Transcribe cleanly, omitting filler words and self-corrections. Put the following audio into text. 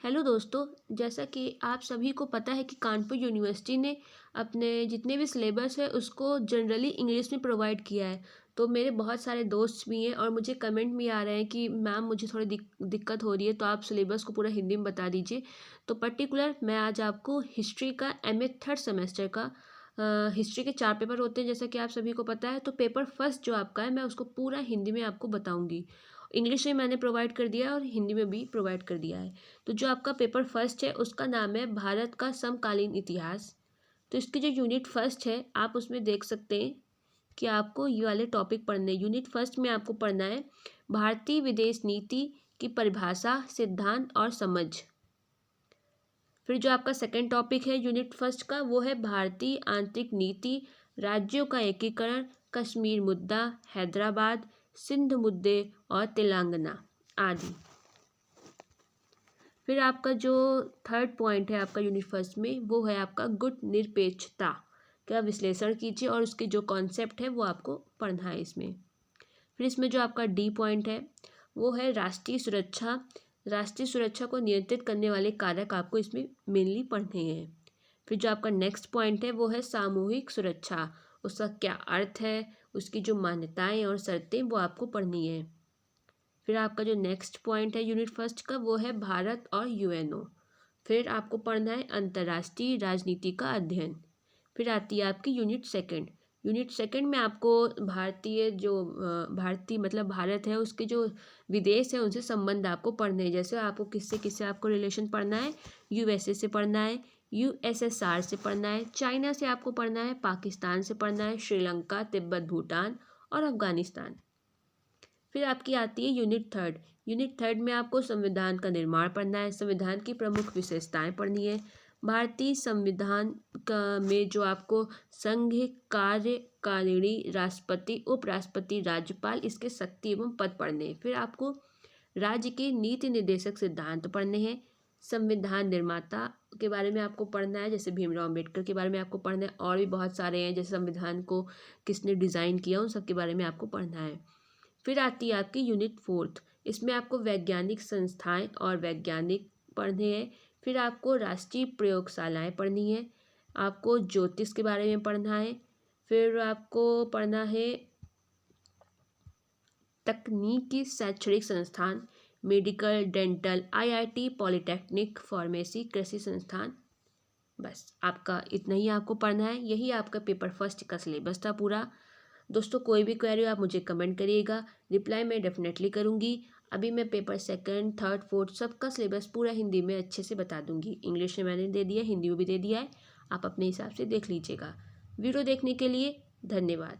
Hello दोस्तों। जैसा कि आप सभी को पता है कि कानपुर यूनिवर्सिटी ने अपने जितने भी सिलेबस है उसको जनरली इंग्लिश में प्रोवाइड किया है। तो मेरे बहुत सारे दोस्त भी हैं और मुझे कमेंट भी आ रहे हैं कि मैम मुझे थोड़ी दिक्कत हो रही है, तो आप सिलेबस को पूरा हिंदी में बता दीजिए। तो पर्टिकुलर मैं आज आपको हिस्ट्री का एमए थर्ड सेमेस्टर का हिस्ट्री के 4 पेपर होते हैं जैसा कि आप सभी को पता है। तो पेपर फर्स्ट जो आपका है मैं उसको पूरा हिंदी में आपको बताऊँगी। इंग्लिश में मैंने प्रोवाइड कर दिया है और हिंदी में भी प्रोवाइड कर दिया है। तो जो आपका पेपर फर्स्ट है उसका नाम है भारत का समकालीन इतिहास। तो इसकी जो यूनिट फर्स्ट है आप उसमें देख सकते हैं कि आपको ये वाले टॉपिक पढ़ने हैं। यूनिट फर्स्ट में आपको पढ़ना है भारतीय विदेश नीति की परिभाषा, सिद्धांत और समझ। फिर जो आपका सेकंड टॉपिक है यूनिट फर्स्ट का वो है भारतीय आंतरिक नीति, राज्यों का एकीकरण, कश्मीर मुद्दा, हैदराबाद, सिंध मुद्दे और तेलंगाना आदि। फिर आपका जो थर्ड पॉइंट है आपका यूनिट फर्स्ट में वो है आपका गुट निरपेक्षता का विश्लेषण कीजिए और उसके जो कॉन्सेप्ट है वो आपको पढ़ना है इसमें। फिर इसमें जो आपका डी पॉइंट है वो है राष्ट्रीय सुरक्षा। राष्ट्रीय सुरक्षा को नियंत्रित करने वाले कारक आपको इसमें मेनली पढ़ने हैं। फिर जो आपका नेक्स्ट पॉइंट है वो है सामूहिक सुरक्षा। उसका क्या अर्थ है, उसकी जो मान्यताएं और शर्तें वो आपको पढ़नी है। फिर आपका जो नेक्स्ट पॉइंट है यूनिट फर्स्ट का वो है भारत और यूएनओ। फिर आपको पढ़ना है अंतर्राष्ट्रीय राजनीति का अध्ययन। फिर आती है आपकी यूनिट सेकंड। यूनिट सेकंड में आपको भारतीय जो भारतीय मतलब भारत है उसके जो विदेश है उनसे संबंध आपको पढ़ने हैं। जैसे आपको किससे किससे आपको रिलेशन पढ़ना है, यूएसए से पढ़ना है, यूएसएसआर से पढ़ना है, चाइना से आपको पढ़ना है, पाकिस्तान से पढ़ना है, श्रीलंका, तिब्बत, भूटान और अफगानिस्तान। फिर आपकी आती है यूनिट थर्ड। यूनिट थर्ड में आपको संविधान का निर्माण पढ़ना है, संविधान की प्रमुख विशेषताएं पढ़नी है। भारतीय संविधान का में जो आपको संघ, कार्यकारिणी, राष्ट्रपति, उपराष्ट्रपति, राज्यपाल, इसके शक्ति एवं पद पढ़ने हैं। फिर आपको राज्य के नीति निर्देशक सिद्धांत पढ़ने हैं। संविधान निर्माता के बारे में आपको पढ़ना है, जैसे भीमराव अम्बेडकर के बारे में आपको पढ़ना है। और भी बहुत सारे हैं, जैसे संविधान को किसने डिज़ाइन किया उन सब के बारे में आपको पढ़ना है। फिर आती है आपकी यूनिट फोर्थ। इसमें आपको वैज्ञानिक संस्थाएं और वैज्ञानिक पढ़ने हैं। फिर आपको राष्ट्रीय प्रयोगशालाएं पढ़नी है, आपको ज्योतिष के बारे में पढ़ना है। फिर आपको पढ़ना है तकनीकी शैक्षणिक संस्थान, medical, dental, IIT, polytechnic, pharmacy, कृषि संस्थान। बस आपका इतना ही आपको पढ़ना है। यही आपका पेपर फर्स्ट का सिलेबस था पूरा। दोस्तों कोई भी क्वेरी हो आप मुझे कमेंट करिएगा, रिप्लाई मैं डेफिनेटली करूँगी। अभी मैं पेपर सेकंड, थर्ड, फोर्थ सबका सिलेबस पूरा हिंदी में अच्छे से बता दूँगी। इंग्लिश में मैंने दे दिया, हिंदी में भी दे दिया है, आप अपने हिसाब से देख लीजिएगा। वीडियो देखने के लिए धन्यवाद।